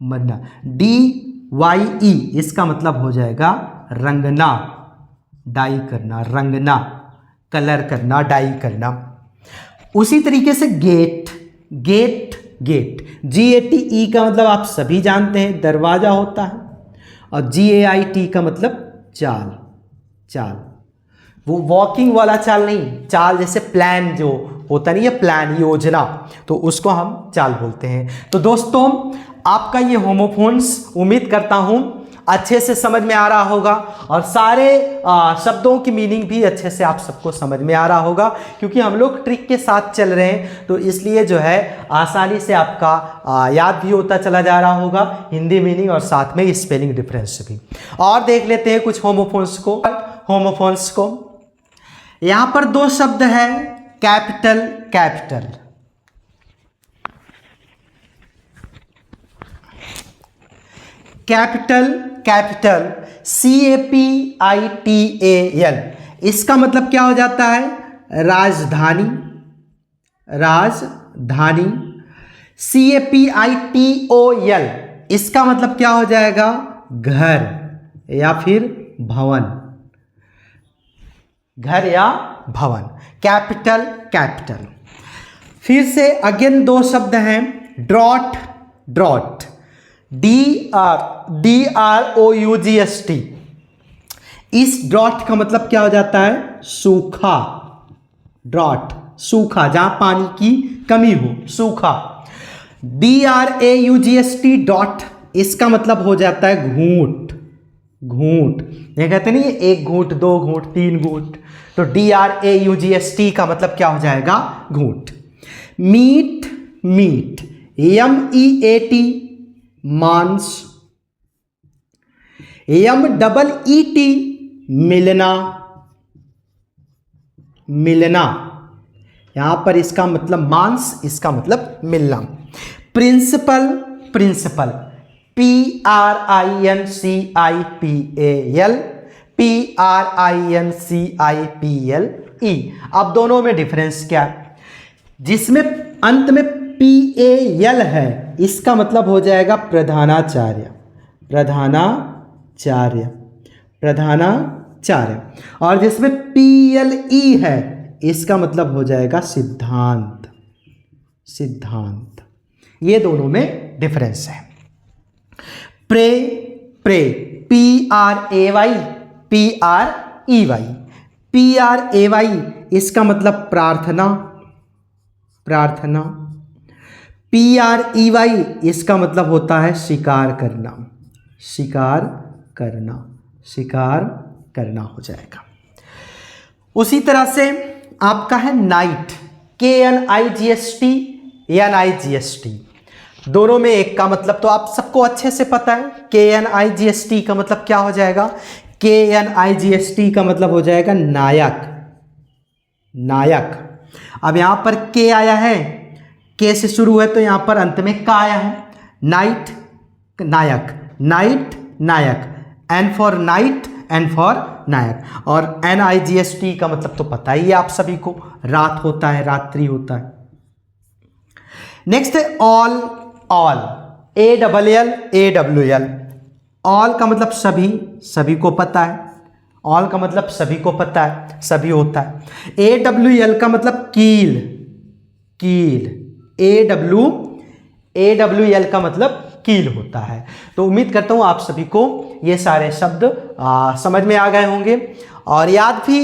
मरना। DYE इसका मतलब हो जाएगा रंगना, डाई करना, रंगना, कलर करना, डाई करना। उसी तरीके से गेट, गेट, गेट, GATE का मतलब आप सभी जानते हैं दरवाजा होता है, और GAIT का मतलब चाल, चाल, वो वॉकिंग वाला चाल नहीं, चाल जैसे प्लान जो होता नहीं है, प्लान, योजना, तो उसको हम चाल बोलते हैं। तो दोस्तों आपका ये होमोफोन्स उम्मीद करता हूं अच्छे से समझ में आ रहा होगा, और सारे शब्दों की मीनिंग भी अच्छे से आप सबको समझ में आ रहा होगा, क्योंकि हम लोग ट्रिक के साथ चल रहे हैं, तो इसलिए जो है आसानी से आपका याद भी होता चला जा रहा होगा, हिंदी मीनिंग और साथ में स्पेलिंग डिफरेंस भी। और देख लेते हैं कुछ होमोफोन्स को, होमोफोन्स को। यहाँ पर 2 शब्द है, capital, capital, capital, capital CAPITAL, इसका मतलब क्या हो जाता है? राजधानी, राजधानी। CAPITOL, इसका मतलब क्या हो जाएगा? घर या फिर भवन, घर या भवन। Capital, capital. फिर से अगेन दो शब्द हैं, ड्रॉट, ड्रॉट, DROUGST। इस ड्रॉट का मतलब क्या हो जाता है? सूखा, ड्रॉट, सूखा, जहां पानी की कमी हो, सूखा। DRAUGST डॉट, इसका मतलब हो जाता है घूंट, घूंट। ये कहते नहीं एक घूंट, दो घूंट, तीन घूंट, तो DRAUGST का मतलब क्या हो जाएगा? घूंट। मीट, मीट, MEAT, मांस। MEET, मिलना, मिलना। यहां पर इसका मतलब मांस, इसका मतलब मिलना। प्रिंसिपल, प्रिंसिपल, PRINCIPAL, अब दोनों में डिफरेंस क्या है? जिसमें अंत में PAL है, इसका मतलब हो जाएगा प्रधानाचार्य, प्रधानाचार्य, प्रधानाचार्य। और जिसमें PLE है, इसका मतलब हो जाएगा सिद्धांत, सिद्धांत। ये दोनों में डिफरेंस है। प्रे, प्रे, PRAY, PRAY, इसका मतलब प्रार्थना, प्रार्थना। PREY, इसका मतलब होता है शिकार करना, शिकार करना, शिकार करना हो जाएगा। उसी तरह से आपका है नाइट, KNIGST, NIGST, दोनों में एक का मतलब तो आप सबको अच्छे से पता है। KNIGST का मतलब क्या हो जाएगा? KNIGST का मतलब हो जाएगा नायक, नायक। अब यहां पर के आया है, के से शुरू है तो यहां पर अंत में का आया है। नाइट, नायक, नाइट, नायक, N for knight, N for नायक। और NIGST का मतलब तो पता ही है आप सभी को, रात होता है, रात्रि होता है। नेक्स्ट है ऑल, ऑल, ALL, ऑल का मतलब सभी, सभी को पता है। ऑल का मतलब सभी को पता है, सभी होता है। AWL का मतलब कील, कील, AWL का मतलब कील होता है। तो उम्मीद करता हूं आप सभी को ये सारे शब्द समझ में आ गए होंगे और याद भी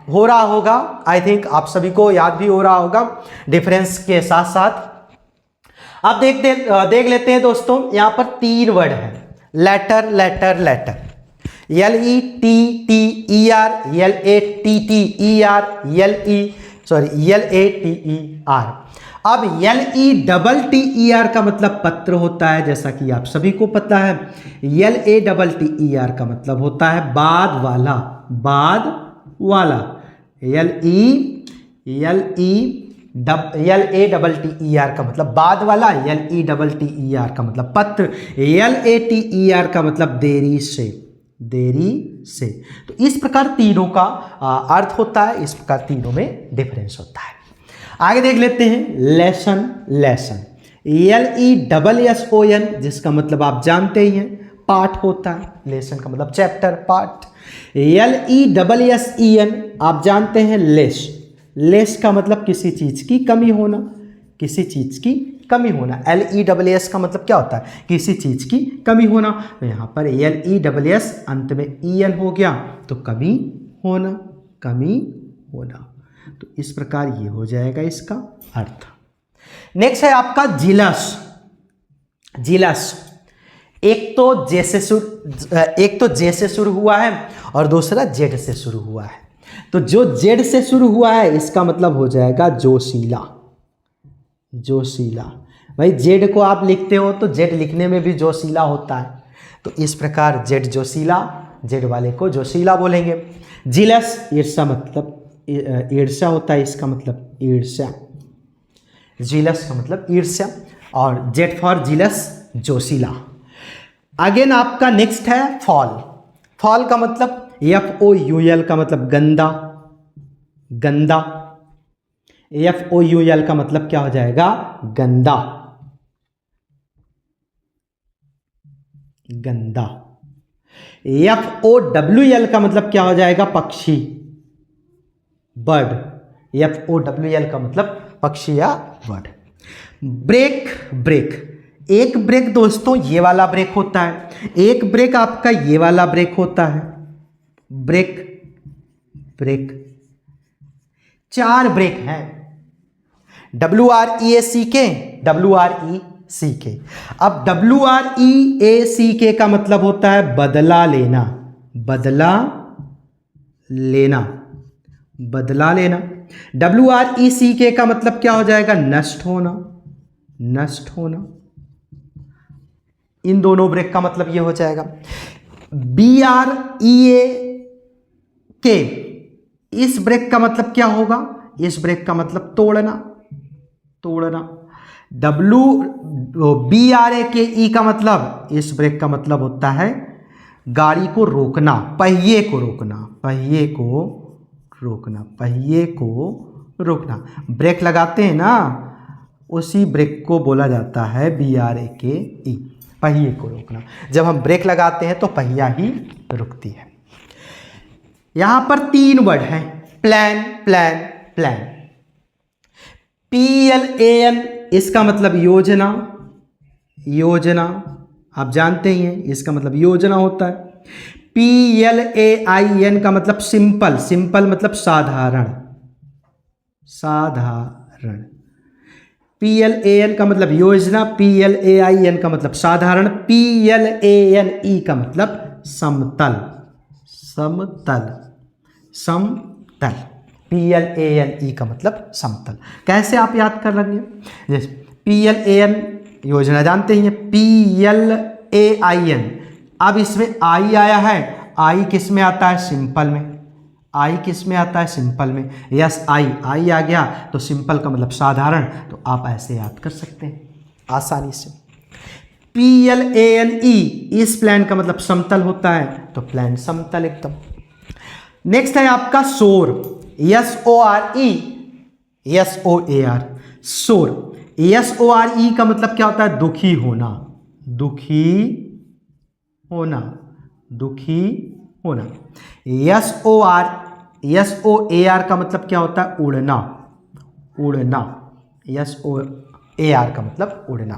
हो रहा होगा। आई थिंक आप सभी को याद भी हो रहा होगा डिफरेंस के साथ साथ। अब देख लेते हैं दोस्तों, यहां पर तीन वर्ड है, letter, later, letter, LETTER, LATER। अब LETTER का मतलब पत्र होता है, जैसा कि आप सभी को पता है। LATTER का मतलब होता है बाद वाला, बाद वाला। LATTER का मतलब बाद वाला, LETTER का मतलब पत्र, LATER का मतलब देरी से, देरी से। तो इस प्रकार तीनों का अर्थ होता है, इस प्रकार तीनों में डिफरेंस होता है। आगे देख लेते हैं लेसन, लेसन, LESSON, जिसका मतलब आप जानते ही हैं पाठ होता है। लेसन का मतलब चैप्टर, पाठ। LESSEN, आप जानते हैं लेस, लेस का मतलब किसी चीज की कमी होना, किसी चीज की कमी होना। LESS का मतलब क्या होता है? किसी चीज की कमी होना। तो यहां पर LESS अंत में EN हो गया तो कमी होना, कमी होना। तो इस प्रकार ये हो जाएगा इसका अर्थ। नेक्स्ट है आपका जिलस, जिलस। एक तो जे से शुरू हुआ है और दूसरा जेड से शुरू हुआ है। तो जो जेड से शुरू हुआ है इसका मतलब हो जाएगा जोशीला, जोशीला। भाई जेड को आप लिखते हो तो जेड लिखने में भी जोशीला होता है, तो इस प्रकार जेड जोशीला, जेड वाले को जोशीला बोलेंगे। जिलस, ईर्ष्या, मतलब ईर्ष्या होता है, इसका मतलब ईर्ष्या। जिलस का मतलब ईर्ष्या और जेड फॉर जिलस, जोशीला। अगेन आपका नेक्स्ट है फॉल। फॉल का मतलब FOUL का मतलब गंदा, गंदा। FOUL का मतलब क्या हो जाएगा? गंदा, गंदा। FOWL का मतलब क्या हो जाएगा? पक्षी, बर्ड। FOWL का मतलब पक्षी या बर्ड। Brake, break. एक ब्रेक दोस्तों ये वाला ब्रेक होता है, एक ब्रेक आपका ये वाला ब्रेक होता है। Break, brake. 4 ब्रेक हैं, WREACK, WRECK। अब WREACK का मतलब होता है बदला लेना, बदला लेना, बदला लेना। WRECK का मतलब क्या हो जाएगा? नष्ट होना, नष्ट होना। इन दोनों ब्रेक का मतलब ये हो जाएगा। BREAK, इस ब्रेक का मतलब क्या होगा? इस ब्रेक का मतलब तोड़ना, तोड़ना। BRAKE का मतलब, इस ब्रेक का मतलब होता है गाड़ी को रोकना, पहिए को रोकना, पहिए को रोकना, पहिए को रोकना। ब्रेक लगाते हैं ना, उसी ब्रेक को बोला जाता है BRAKE, पहिए को रोकना। जब हम ब्रेक लगाते हैं तो पहिया ही रुकती है। यहां पर 3 वर्ड हैं, प्लान, प्लान, प्लान। PLAN, इसका मतलब योजना, योजना। आप जानते ही हैं इसका मतलब योजना होता है। PLAIN का मतलब सिंपल, सिंपल मतलब साधारण, साधारण। PLAN का मतलब योजना, PLAIN का मतलब साधारण, PLANE का मतलब समतल, समतल, समतल। PLANE का मतलब समतल। कैसे आप याद कर लेंगे? जैसे PLAN योजना जानते ही हैं, PLAIN, अब इसमें आई आया है, आई किस में आता है? सिंपल में। आई किस में आता है? सिंपल में। यस, आई आ गया तो सिंपल का मतलब साधारण, तो आप ऐसे याद कर सकते हैं आसानी से। PLANE, इस प्लान का मतलब समतल होता है, तो प्लान समतल एकदम। नेक्स्ट है आपका शोर, SORE, SOAR, शोर। SORE का मतलब क्या होता है? दुखी होना, दुखी होना, दुखी होना। SOAR का मतलब क्या होता है? उड़ना, उड़ना। SOAR का मतलब उड़ना।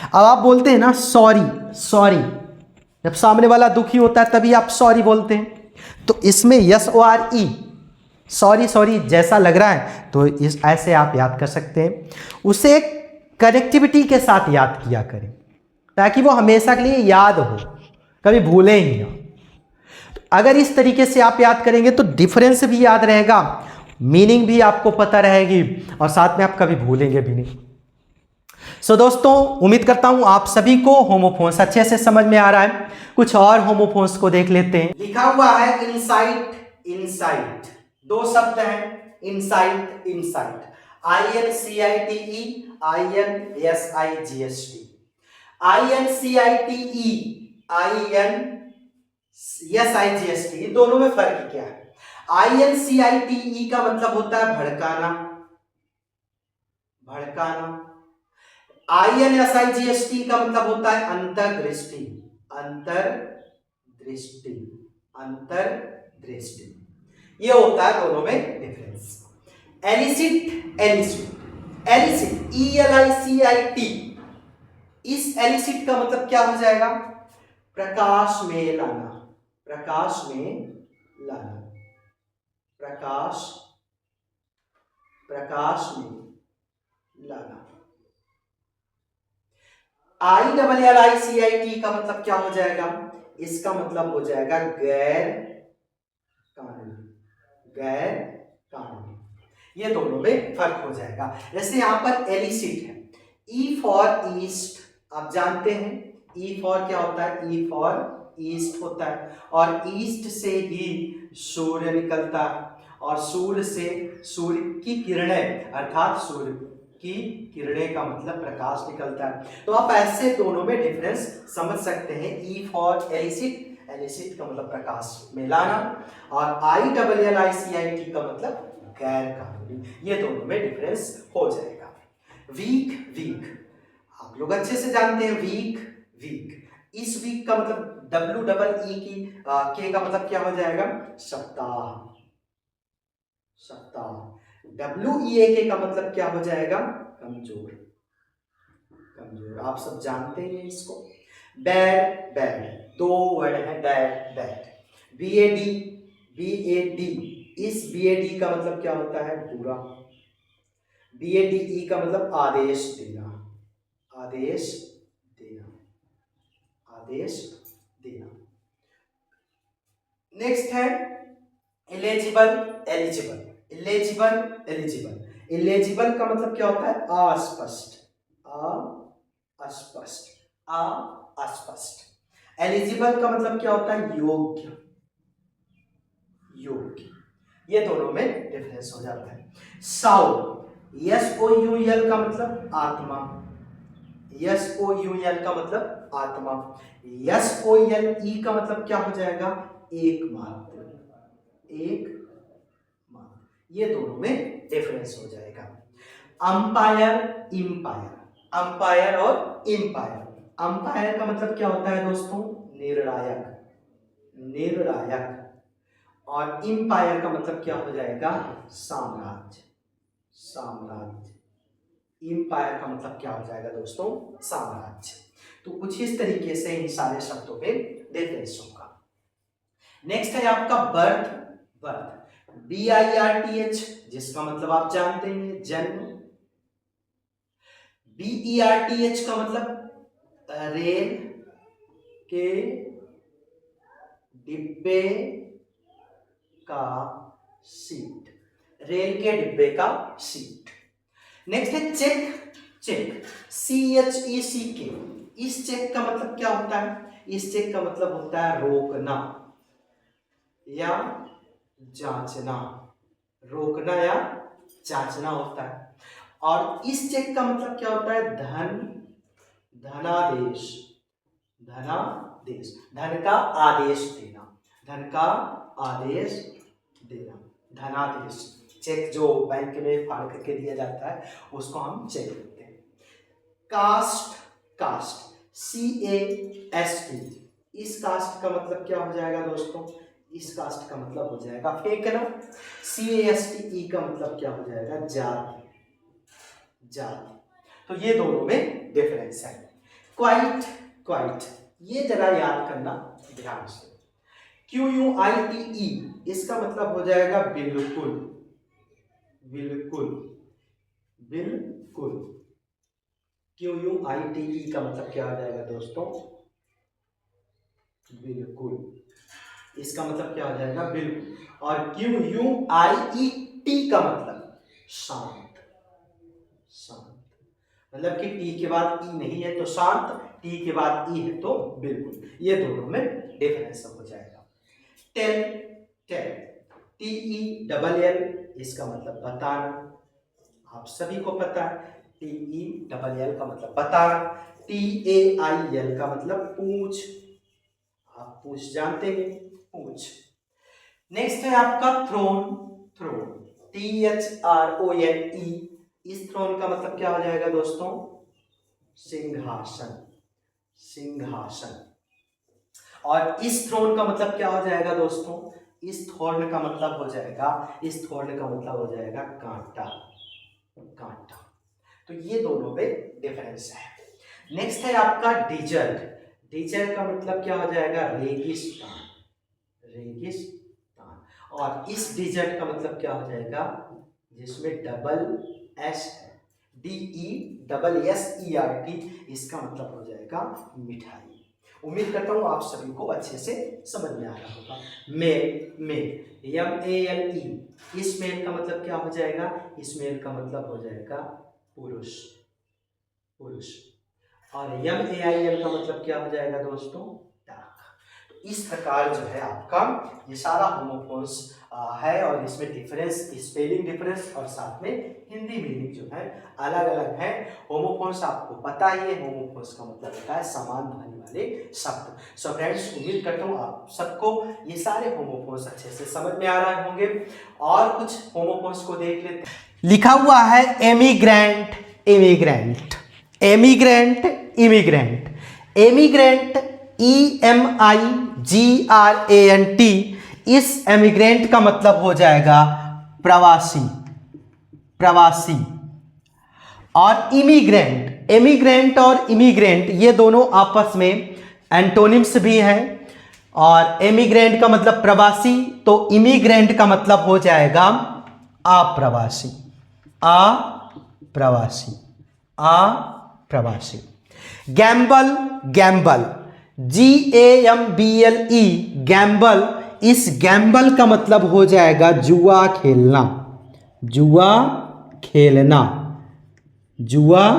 अब आप बोलते हैं ना सॉरी, सॉरी, जब सामने वाला दुखी होता है तभी आप सॉरी बोलते हैं, तो इसमें SORE, सॉरी, सॉरी जैसा लग रहा है तो इस ऐसे आप याद कर सकते हैं। उसे कनेक्टिविटी के साथ याद किया करें ताकि वो हमेशा के लिए याद हो, कभी भूले ही ना। तो अगर इस तरीके से आप याद करेंगे तो डिफरेंस भी याद रहेगा, मीनिंग भी आपको पता रहेगी, और साथ में आप कभी भूलेंगे भी नहीं। सो दोस्तों, उम्मीद करता हूं आप सभी को होमोफोन्स अच्छे से समझ में आ रहा है। कुछ और होमोफोन्स को देख लेते हैं। लिखा हुआ है इनसाइट, इनसाइट। 2 शब्द हैं, insight, insight. INCITE, INSIGST। INCITE, INSIGST, इन दोनों में फर्क क्या है? INCITE का मतलब होता है भड़काना, भड़काना। INSIGST का मतलब होता है अंतर्दृष्टि, अंतर्दृष्टि, अंतर्दृष्टि। ये होता है दोनों में difference. Elicit, elicit, elicit, ELICIT, इस एलिसिट का मतलब क्या हो जाएगा? प्रकाश में लाना, प्रकाश में लाना, प्रकाश, प्रकाश में लाना। ILLICIT का मतलब क्या हो जाएगा? इसका मतलब हो जाएगा गैर कानूनी, गैर कानूनी। ये दोनों में फर्क हो जाएगा। जैसे यहां पर एलिसिट है, E फॉर ईस्ट, आप जानते हैं E फॉर क्या होता है? E फॉर ईस्ट होता है, और ईस्ट से ही सूर्य निकलता है, और सूर्य से सूर्य की किरणें अर्थात सूर्य की किरणें का मतलब प्रकाश निकलता है। तो आप ऐसे दोनों में डिफरेंस समझ सकते हैं। ई फॉर एलिसिट, एलिसिट का मतलब प्रकाश में लाना, और ILLICIT का मतलब गैर कानूनी, ये दोनों में डिफरेंस हो जाएगा। वीक, वीक आप लोग अच्छे से जानते हैं। वीक, वीक, इस वीक का मतलब WEE की के का मतलब क्या हो जाएगा? सप्ताह, सप्ताह। WEAK का मतलब क्या हो जाएगा? कमजोर, कमजोर। आप सब जानते हैं इसको। बैड, बैड, दो वर्ड है, बैड, बैड। BAD, BAD, इस BAD का मतलब क्या होता है? बुरा। BADE का मतलब आदेश देना, आदेश देना, आदेश देना। नेक्स्ट है illegible, eligible, illegible, eligible. Illegible का मतलब क्या होता है? अस्पष्ट, अस्पष्ट, अस्पष्ट। एलिजिबल का मतलब क्या होता है? योग्य, योग्य। ये दोनों में डिफरेंस हो जाता है। साउल, SOUL का मतलब आत्मा, SOUL का मतलब आत्मा। SOLE का मतलब क्या हो जाएगा? एकमात्र, एक मात्र। ये दोनों में डिफरेंस हो जाएगा। अंपायर, इंपायर, अंपायर और इंपायर। अंपायर का मतलब क्या होता है दोस्तों? निर्णायक, निर्णायक। और इंपायर का मतलब क्या हो जाएगा? साम्राज्य, साम्राज्य। इंपायर का मतलब क्या हो जाएगा दोस्तों? साम्राज्य। तो कुछ इस तरीके से इन सारे शब्दों में डिफरेंस होगा। नेक्स्ट है आपका बर्थ, बर्थ, BIRTH, जिसका मतलब आप जानते हैं जन्म। BERTH का मतलब रेल के डिब्बे का सीट, रेल के डिब्बे का सीट। नेक्स्ट है चेक, चेक, CHECK। इस चेक का मतलब क्या होता है? इस चेक का मतलब होता है रोकना या जांचना, रोकना या जांचना होता है। और इस चेक का मतलब क्या होता है? धन, धनादेश, धनादेश, धन का आदेश देना, धन का आदेश देना, धनादेश। चेक जो बैंक में फाड़ करके दिया जाता है उसको हम चेक कहते हैं। कास्ट, कास्ट, CAST, इस कास्ट का मतलब क्या हो जाएगा दोस्तों? इस कास्ट का मतलब हो जाएगा फेंकना। CASTE का मतलब क्या हो जाएगा? जाति, जाति। तो ये दोनों में डिफरेंस है। क्वाइट, क्वाइट, ये जरा याद करना ध्यान से। QUITE, इसका मतलब हो जाएगा बिल्कुल, बिल्कुल, बिल्कुल। QUITE का मतलब क्या हो जाएगा दोस्तों? बिल्कुल। इसका मतलब क्या हो जाएगा? बिल्कुल। और QUIET का मतलब शांत, शांत। मतलब कि टी के बाद ई नहीं है तो शांत, टी के बाद ई है तो बिल्कुल। ये दोनों में डिफरेंस हो जाएगा। टेल, टेल, TELL, इसका मतलब बताना, आप सभी को पता है। TELL का मतलब बताना। TAIL का मतलब पूछ, आप पूछ जानते हैं, पूछ। नेक्स्ट है आपका थ्रोन, थ्रोन, THRONE, इस थ्रोन का मतलब क्या हो जाएगा दोस्तों? सिंहासन, सिंहासन। और इस थ्रोन का मतलब क्या हो जाएगा दोस्तों? इस थ्रोन का मतलब हो जाएगा, इस थ्रोन का मतलब हो जाएगा कांटा, कांटा। तो ये दोनों पे डिफरेंस है। नेक्स्ट है आपका डिजर्ट, डिजर्ट का मतलब क्या हो जाएगा? रेगिस्तान, रेगिस्तान। और इस डिजर्ट का मतलब क्या हो जाएगा? जिसमें डबल एस है, DESSERT, इसका मतलब हो जाएगा मिठाई। उम्मीद करता हूँ आप सभी को अच्छे से समझ में आ रहा होगा। मेल, मेल, MALE, इस मेल का मतलब क्या हो जाएगा? इस मेल का मतलब हो जाएगा पुरुष, पुरुष। और MAIL का मतलब क्या हो जाएगा दोस्तों? डाक। तो इस प्रकार जो है आपका ये सारा होमोफोन्स है, और इसमें डिफरेंस, स्पेलिंग डिफरेंस और साथ में हिंदी मीनिंग जो है अलग अलग है। होमोफोन्स आपको पता ही है, होमोफोन्स का मतलब होता है समान ध्वनि वाले शब्द। सो फ्रेंड्स, उम्मीद करता हूँ आप सबको ये सारे होमोफोन्स अच्छे से समझ में आ रहे होंगे। और कुछ होमोफोन्स को देख लेते हैं। लिखा हुआ है emigrant, immigrant, emigrant, immigrant, emigrant EMIGRANT, इस एमिग्रेंट का मतलब हो जाएगा प्रवासी, प्रवासी। और इमिग्रेंट, एमिग्रेंट और इमिग्रेंट ये दोनों आपस में एंटोनिम्स भी हैं। और एमिग्रेंट का मतलब प्रवासी, तो इमिग्रेंट का मतलब हो जाएगा अप्रवासी, अप्रवासी, अप्रवासी। गैम्बल, गैम्बल, GAMBLE, गैम्बल, इस गैम्बल का मतलब हो जाएगा जुआ खेलना, जुआ खेलना, जुआ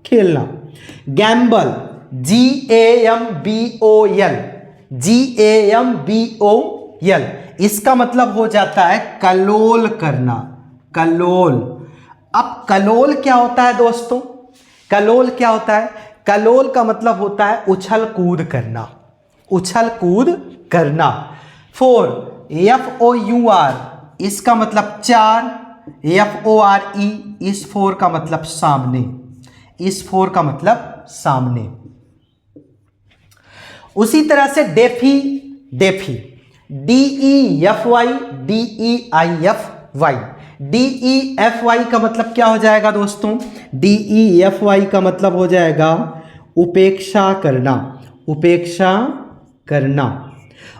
खेलना। गैम्बल, GAMBOL, GAMBOL, इसका मतलब हो जाता है कलोल करना, कलोल। अब कलोल क्या होता है दोस्तों? कलोल क्या होता है? कलोल का मतलब होता है उछल कूद करना, उछल कूद करना। 4, FOUR, इसका मतलब चार, FORE, इस 4 का मतलब सामने, इस 4 का मतलब सामने। उसी तरह से DeFi, DeFi, DEFY, DEIFY, DEFY का मतलब क्या हो जाएगा दोस्तों? DEFY का मतलब हो जाएगा उपेक्षा करना, उपेक्षा करना।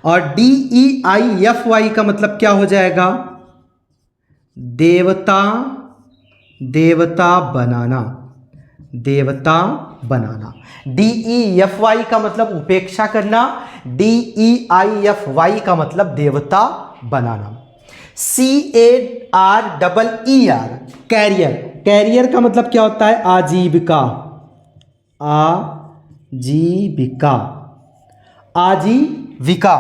और DEIFY का मतलब क्या हो जाएगा? देवता, देवता बनाना, देवता बनाना। DEFY का मतलब उपेक्षा करना, DEIFY का मतलब देवता बनाना। CAREER, कैरियर, कैरियर का मतलब क्या होता है? आजीविका, आजीविका, आजीविका।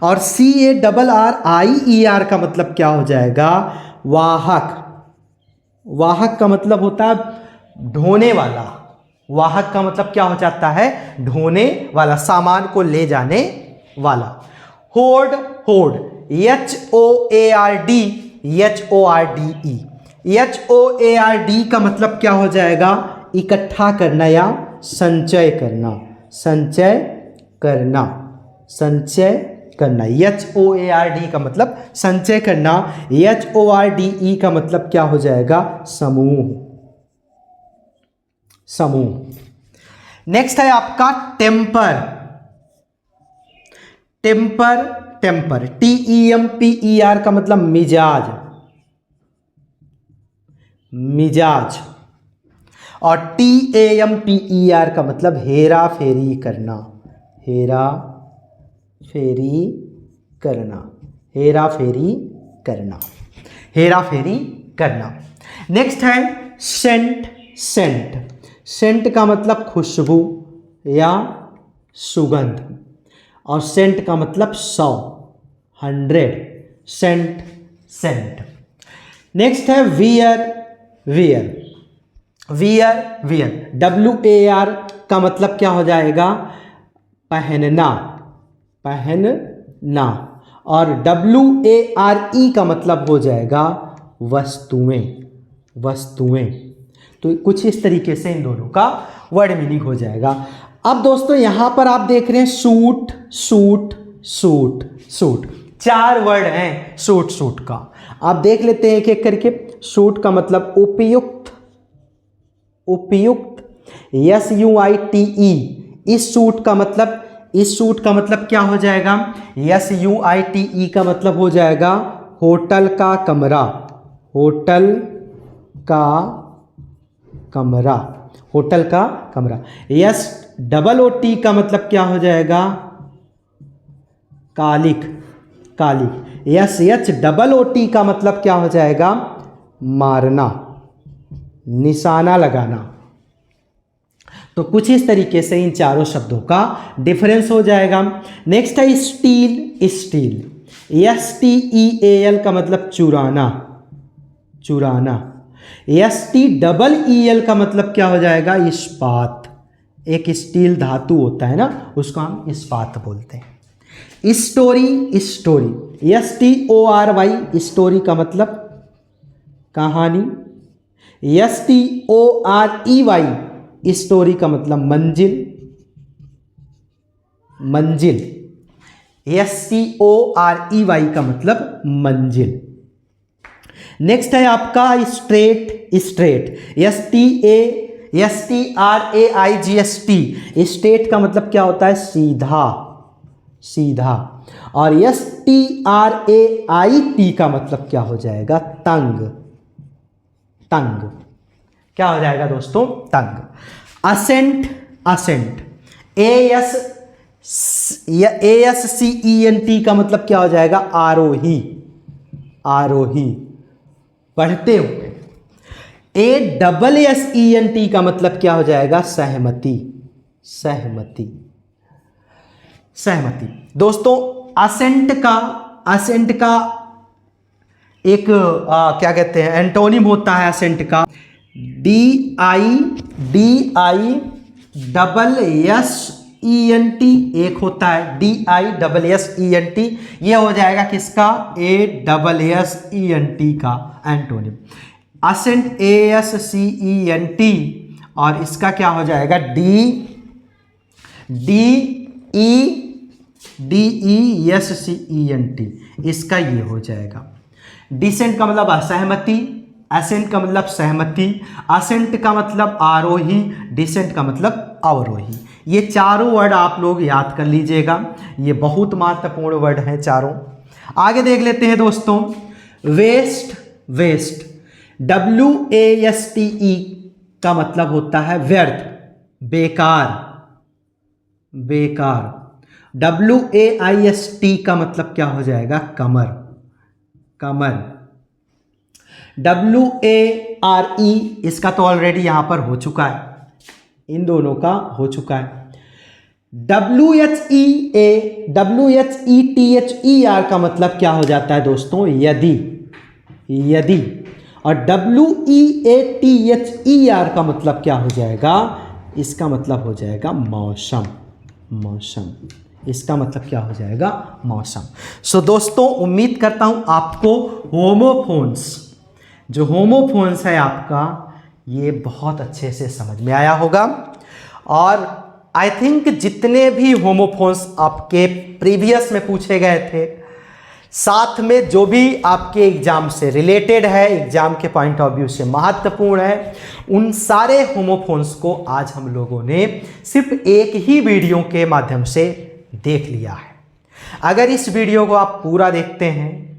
और CARRIER का मतलब क्या हो जाएगा? वाहक, वाहक का मतलब होता है ढोने वाला, वाहक का मतलब क्या हो जाता है? ढोने वाला, सामान को ले जाने वाला। Horde, horde, HOARD, HORDE, HOARD का मतलब क्या हो जाएगा? इकट्ठा करना या संचय करना, संचय करना, संचय करना। HOARD का मतलब संचय करना, HORDE का मतलब क्या हो जाएगा? समूह, समूह। नेक्स्ट है आपका टेम्पर, टेम्पर, टेम्पर, TEMPER का मतलब मिजाज, मिजाज। और TAMPER का मतलब हेरा फेरी करना, हेरा फेरी करना, हेरा फेरी करना, हेरा फेरी करना। नेक्स्ट है सेंट, सेंट, सेंट का मतलब खुशबू या सुगंध। और सेंट का मतलब 100, 100, सेंट, सेंट। नेक्स्ट है wear, wear, wear, wear, WAR का मतलब क्या हो जाएगा? पहनना, पहनना। और WARE का मतलब हो जाएगा वस्तुएं, वस्तुएं। तो कुछ इस तरीके से इन दोनों का वर्ड मीनिंग हो जाएगा। अब दोस्तों यहां पर आप देख रहे हैं suit, suit, suit, suit, 4 word हैं सूट, सूट का। आप देख लेते हैं एक एक करके। सूट का मतलब उपयुक्त, उपयुक्त, SUITE, इस सूट का मतलब, इस सूट का मतलब क्या हो जाएगा? SUITE का मतलब हो जाएगा होटल का कमरा, होटल का कमरा, होटल का कमरा। SOOT का मतलब क्या हो जाएगा? कालिक, कालिक। SHOOT का मतलब क्या हो जाएगा? मारना, निशाना लगाना। तो कुछ इस तरीके से इन चारों शब्दों का डिफरेंस हो जाएगा। नेक्स्ट है स्टील, स्टील, STEAL का मतलब चुराना, चुराना। STEEL का मतलब क्या हो जाएगा? इस्पात। एक स्टील धातु होता है ना, उसको हम इस्पात बोलते हैं। स्टोरी, स्टोरी, STORY, स्टोरी का मतलब कहानी। STOREY, स्टोरी का मतलब मंजिल, मंजिल। STOREY का मतलब मंजिल। नेक्स्ट है आपका स्ट्रेट, स्ट्रेट, STRAIGST, स्ट्रेट का मतलब क्या होता है? सीधा, सीधा। और STRAIT का मतलब क्या हो जाएगा? तंग, तंग। क्या हो जाएगा दोस्तों? तंग। असेंट, असेंट, ASCENT का मतलब क्या हो जाएगा? आरोही, आरोही, बढ़ते हुए। ASSENT का मतलब क्या हो जाएगा? सहमति, सहमति, सहमति। दोस्तों असेंट का, असेंट का एक क्या कहते हैं, एंटोनिम होता है असेंट का, DISSENT एक होता है, DISSENT, ये हो जाएगा किसका? ASSENT का एंटोनिम। असेंट ASCENT, और इसका क्या हो जाएगा? DESCENT, इसका ये हो जाएगा। डिसेंट का मतलब असहमति, असेंट का मतलब सहमति, असेंट का मतलब आरोही, डिसेंट का मतलब अवरोही। ये चारों वर्ड आप लोग याद कर लीजिएगा, ये बहुत महत्वपूर्ण वर्ड हैं चारों। आगे देख लेते हैं दोस्तों। वेस्ट, वेस्ट, WASTE का मतलब होता है व्यर्थ, बेकार, बेकार। WAIST का मतलब क्या हो जाएगा? कमर, कमर। WARE, इसका तो ऑलरेडी यहां पर हो चुका है, इन दोनों का हो चुका है। WHETHER का मतलब क्या हो जाता है दोस्तों? यदि, यदि। और WEATHER का मतलब क्या हो जाएगा? इसका मतलब हो जाएगा मौसम, मौसम। इसका मतलब क्या हो जाएगा? मौसम। सो दोस्तों उम्मीद करता हूं आपको होमोफोन्स, जो होमोफोन्स है आपका, ये बहुत अच्छे से समझ में आया होगा। और आई थिंक जितने भी होमोफोन्स आपके प्रीवियस में पूछे गए थे, साथ में जो भी आपके एग्जाम से रिलेटेड है, एग्जाम के पॉइंट ऑफ व्यू से महत्वपूर्ण है, उन सारे होमोफोन्स को आज हम लोगों ने सिर्फ एक ही वीडियो के माध्यम से देख लिया है। अगर इस वीडियो को आप पूरा देखते हैं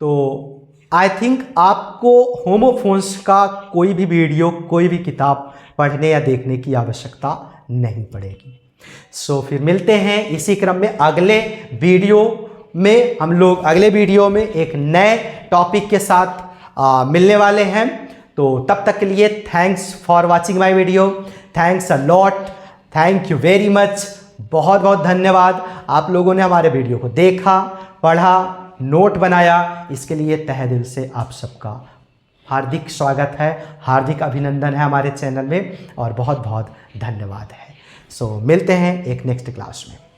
तो आई थिंक आपको होमोफोन्स का कोई भी वीडियो, कोई भी किताब पढ़ने या देखने की आवश्यकता नहीं पड़ेगी। सो फिर मिलते हैं इसी क्रम में अगले वीडियो में। हम लोग अगले वीडियो में एक नए टॉपिक के साथ मिलने वाले हैं। तो तब तक के लिए thanks for watching my video, thanks a lot, thank you very much, बहुत बहुत धन्यवाद। आप लोगों ने हमारे वीडियो को देखा, पढ़ा, नोट बनाया, इसके लिए तहे दिल से आप सबका हार्दिक स्वागत है, हार्दिक अभिनंदन है हमारे चैनल में, और बहुत बहुत धन्यवाद है। सो मिलते हैं एक नेक्स्ट क्लास में।